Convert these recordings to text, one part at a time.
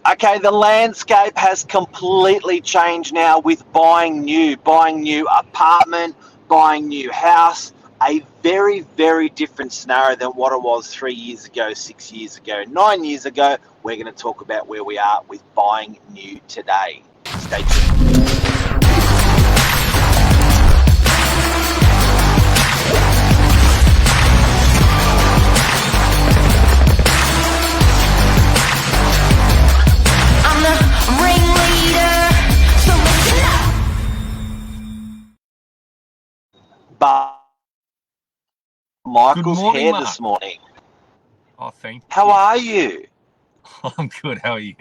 Okay, the landscape has completely changed now with buying new apartment, buying new house. A very, very different scenario than what it was 3 years ago, 6 years ago, 9 years ago. We're going to talk about where we are with buying new today. Stay tuned. But Michael's morning, hair Mark. this morning. Oh, thank you. How are you? I'm good. How are you?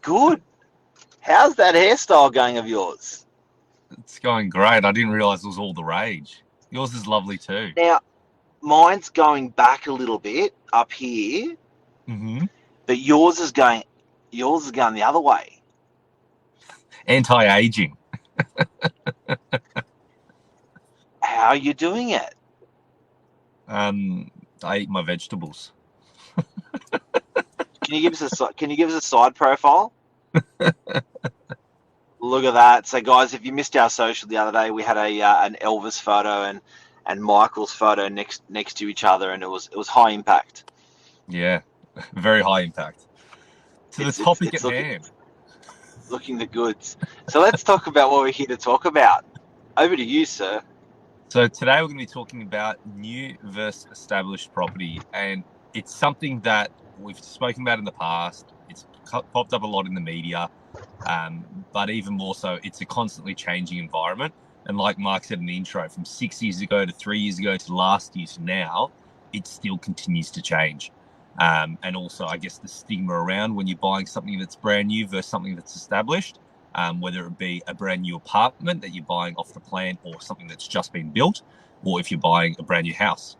Good. How's that hairstyle going of yours? It's going great. I didn't realise it was all the rage. Yours is lovely too. Now, mine's going back a little bit up here, but yours is going the other way. Anti-aging. How are you doing it? I eat my vegetables. Can you give us a side profile? Look at that. So, guys, if you missed our social the other day, we had an Elvis photo and Michael's photo next to each other, and it was high impact. Yeah, very high impact. To the topic at hand. Looking the goods. So let's talk about what we're here to talk about. Over to you, sir. So today we're going to be talking about new versus established property, and it's something that we've spoken about in the past. It's popped up a lot in the media, but even more so, it's a constantly changing environment. And like Mark said in the intro, from 6 years ago to 3 years ago to last year to now, it still continues to change. And also, I guess, the stigma around when you're buying something that's brand new versus something that's established, whether it be a brand new apartment that you're buying off the plan or something that's just been built, or if you're buying a brand new house,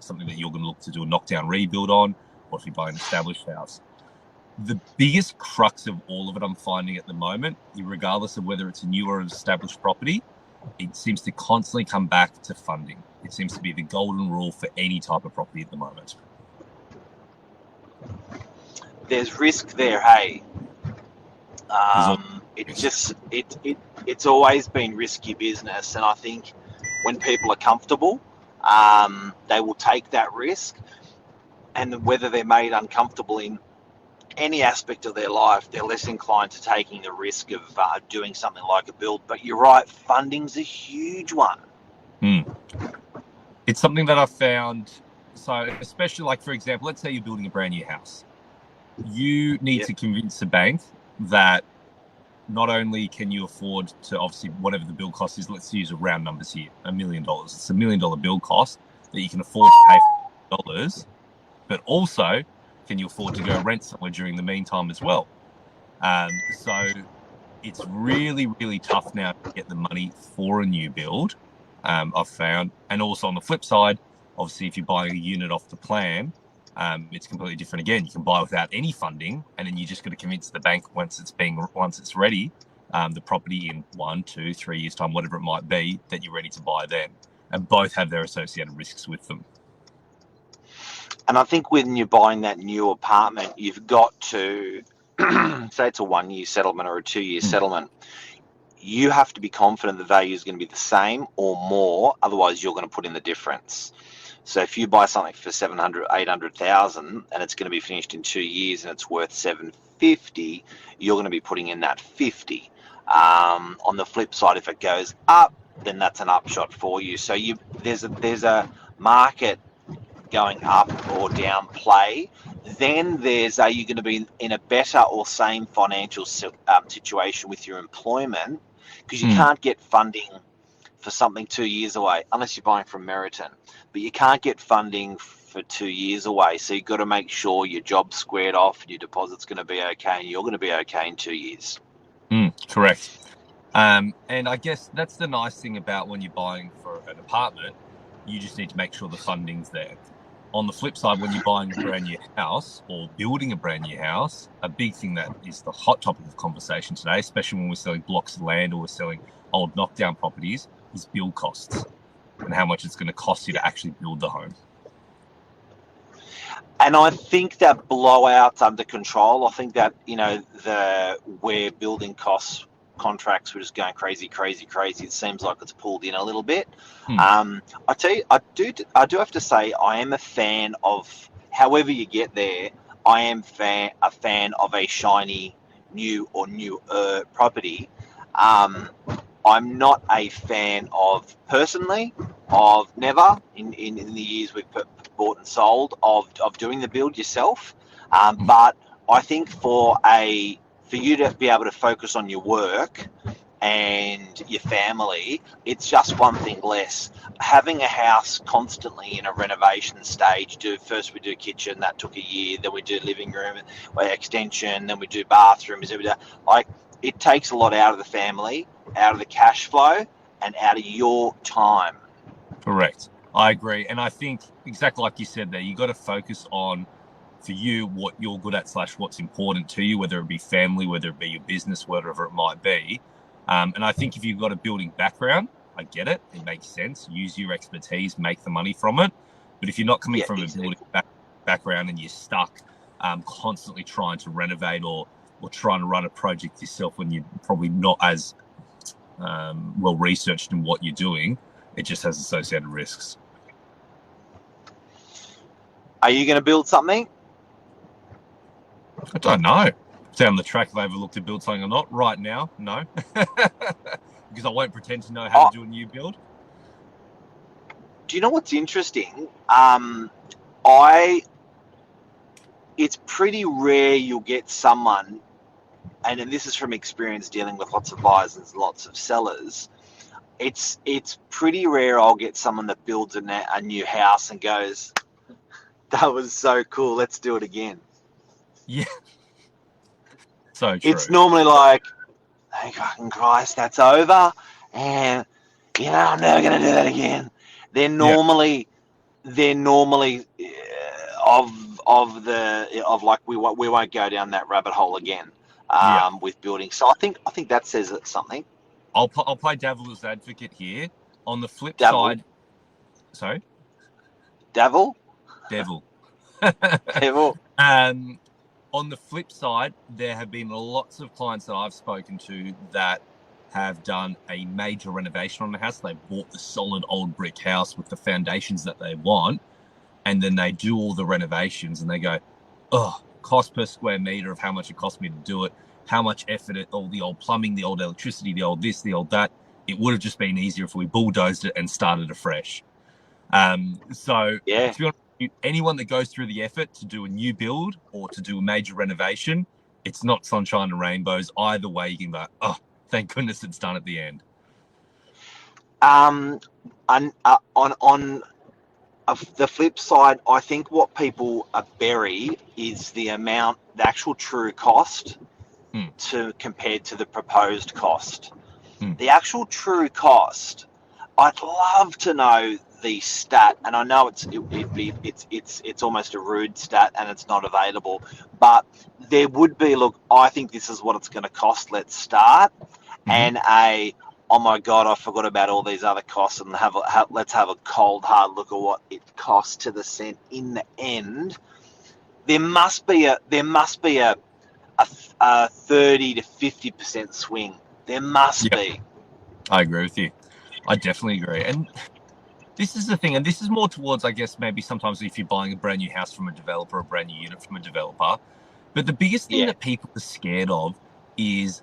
something that you're going to look to do a knockdown rebuild on, or if you're buying an established house. The biggest crux of all of it I'm finding at the moment, regardless of whether it's a new or an established property, it seems to constantly come back to funding. It seems to be the golden rule for any type of property at the moment. There's risk there, hey. It's always been risky business, and I think when people are comfortable, they will take that risk, and whether they're made uncomfortable in any aspect of their life, they're less inclined to taking the risk of doing something like a build. But you're right, funding's a huge one. It's something that I've found. So especially, like, for example, let's say you're building a brand new house. You need to convince the bank that not only can you afford to, obviously, whatever the build cost is, let's use round numbers here, $1 million. It's $1 million build cost that you can afford to pay for dollars, but also can you afford to go rent somewhere during the meantime as well? So it's really, really tough now to get the money for a new build, I've found. And also on the flip side, obviously, if you're buying a unit off the plan, it's completely different again. You can buy without any funding, and then you just got to convince the bank once it's ready, the property in 1, 2, 3 years time, whatever it might be, that you're ready to buy then. And both have their associated risks with them. And I think when you're buying that new apartment, you've got to say it's a 1 year settlement or a 2 year settlement. You have to be confident the value is going to be the same or more. Otherwise, you're going to put in the difference. So if you buy something for 700, 800,000 and it's going to be finished in 2 years and it's worth 750, you're going to be putting in that 50. On the flip side, if it goes up, then that's an upshot for you. So there's a market going up or down play. Then there's are you going to be in a better or same financial situation with your employment, because you can't get funding for something 2 years away unless you're buying from Meriton, but you can't get funding for 2 years away. So you've got to make sure your job's squared off and your deposit's going to be okay and you're going to be okay in 2 years. Correct. And I guess that's the nice thing about when you're buying for an apartment, you just need to make sure the funding's there. On the flip side, when you're buying a brand new house or building a brand new house, a big thing that is the hot topic of conversation today, especially when we're selling blocks of land or we're selling old knockdown properties, is build costs and how much it's going to cost you to actually build the home. And I think that blowout's under control. I think that, where building costs contracts were just going crazy, crazy, crazy. It seems like it's pulled in a little bit. I tell you, I do have to say, I am a fan of, however you get there, I am a fan of a shiny new or newer property. I'm not a fan of, personally, of never in the years we've bought and sold, of doing the build yourself. But I think for you to be able to focus on your work and your family, it's just one thing less. Having a house constantly in a renovation stage, first we do kitchen, that took a year, then we do living room extension, then we do bathrooms, like, it takes a lot out of the family, out of the cash flow, and out of your time. Correct. I agree. And I think exactly like you said there, you got to focus on, for you, what you're good at / what's important to you, whether it be family, whether it be your business, whatever it might be. And I think if you've got a building background, I get it. It makes sense. Use your expertise, make the money from it. But if you're not coming from a building background and you're stuck constantly trying to renovate or trying to run a project yourself when you're probably not as well researched in what you're doing, it just has associated risks. Are you going to build something? I don't know. Down the track, if I ever look to build something or not. Right now, no. Because I won't pretend to know how to do a new build. Do you know what's interesting? It's pretty rare you'll get someone, and this is from experience dealing with lots of buyers and lots of sellers, it's pretty rare I'll get someone that builds a new house and goes, that was so cool, let's do it again. Yeah. So true. It's normally like, thank fucking Christ, that's over, and I'm never gonna do that again. They're normally of like, we won't go down that rabbit hole again with building. So I think that says something. I'll play devil's advocate here. On the flip side, sorry, Devil. On the flip side, there have been lots of clients that I've spoken to that have done a major renovation on the house. They bought the solid old brick house with the foundations that they want, and then they do all the renovations and they go, oh, cost per square meter of how much it cost me to do it, how much effort, all the old plumbing, the old electricity, the old this, the old that. It would have just been easier if we bulldozed it and started afresh. To be honest, anyone that goes through the effort to do a new build or to do a major renovation, it's not sunshine and rainbows. Either way, you can go, oh, thank goodness it's done at the end. On the flip side, I think what people bury is the actual true cost compared to the proposed cost. The actual true cost, I'd love to know the stat, and I know it's almost a rude stat and it's not available, but there would be, look, I think this is what it's going to cost, let's start, and oh my God, I forgot about all these other costs, and let's have a cold hard look at what it costs to the cent in the end. There must be a 30 to 50% swing. There must be. I agree with you. I definitely agree. And this is the thing, and this is more towards, I guess, maybe sometimes if you're buying a brand new house from a developer, a brand new unit from a developer. But the biggest thing that people are scared of is,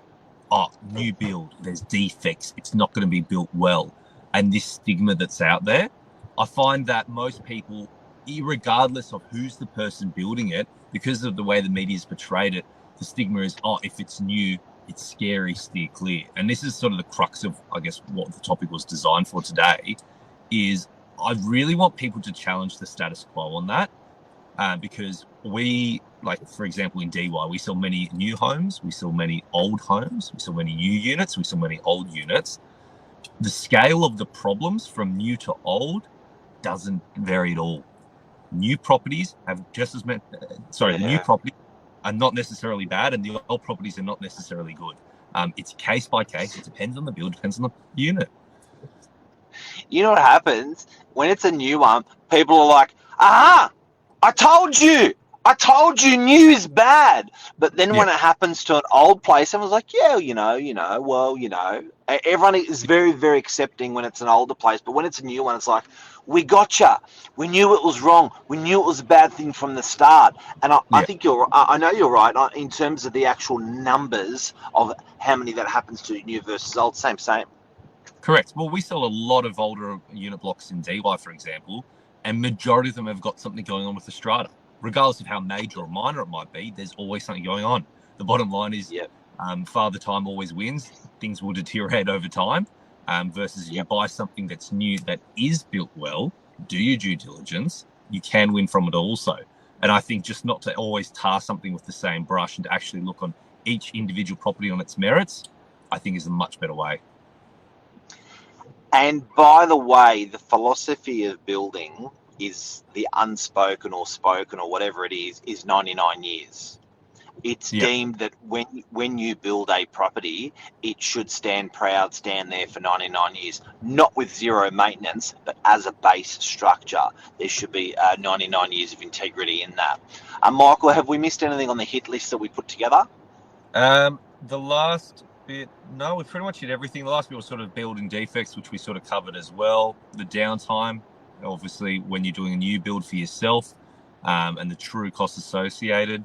new build, there's defects, it's not going to be built well. And this stigma that's out there, I find that most people, regardless of who's the person building it, because of the way the media's portrayed it, the stigma is, if it's new, it's scary, steer clear. And this is sort of the crux of, I guess, what the topic was designed for today, is I really want people to challenge the status quo on that. Because we, like, for example, in DY, we sell many new homes, we sell many old homes, we sell many new units, we sell many old units. The scale of the problems from new to old doesn't vary at all. New properties have just as many, new properties are not necessarily bad, and the old properties are not necessarily good. It's case by case. It depends on the build, depends on the unit. You know what happens when it's a new one? People are like, aha, I told you. New is bad. But then when it happens to an old place, everyone's like, yeah, everyone is very, very accepting when it's an older place. But when it's a new one, it's like, we gotcha. We knew it was wrong. We knew it was a bad thing from the start. And I think I know you're right in terms of the actual numbers of how many that happens to new versus old. Same. Correct. Well, we sell a lot of older unit blocks in DY, for example, and majority of them have got something going on with the strata. Regardless of how major or minor it might be, there's always something going on. The bottom line is Father Time always wins. Things will deteriorate over time versus you buy something that's new, that is built well, do your due diligence, you can win from it also. And I think just not to always tar something with the same brush and to actually look on each individual property on its merits, I think is a much better way. And by the way, the philosophy of building is the unspoken or spoken or whatever it is 99 years. It's deemed that when you build a property, it should stand proud, stand there for 99 years, not with zero maintenance, but as a base structure. There should be 99 years of integrity in that. Michael, have we missed anything on the hit list that we put together? The last bit, no, we pretty much hit everything. The last bit was sort of building defects, which we sort of covered as well. The downtime, obviously, when you're doing a new build for yourself, and the true costs associated.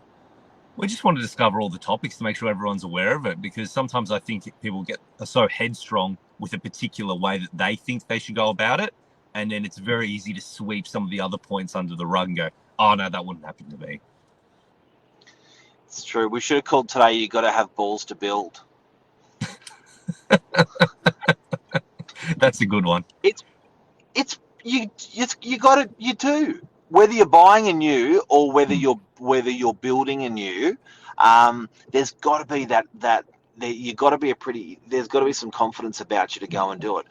We just want to discover all the topics to make sure everyone's aware of it, because sometimes I think people are so headstrong with a particular way that they think they should go about it, and then it's very easy to sweep some of the other points under the rug and go, oh no, that wouldn't happen to me. It's true. We should have called today, you got to have balls to build. That's a good one. You do. Whether you're buying a new or whether you're building a new, there's got to be there's got to be some confidence about you to go and do it.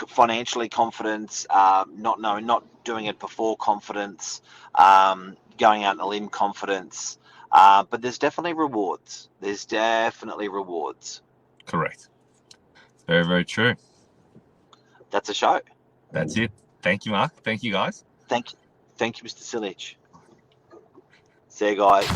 Financially confidence, not doing it before confidence, going out on a limb confidence. But there's definitely rewards. Correct. Very, very true. That's a show. That's it. Thank you, Mark. Thank you, guys. Thank you, Mr. Silich. See you guys.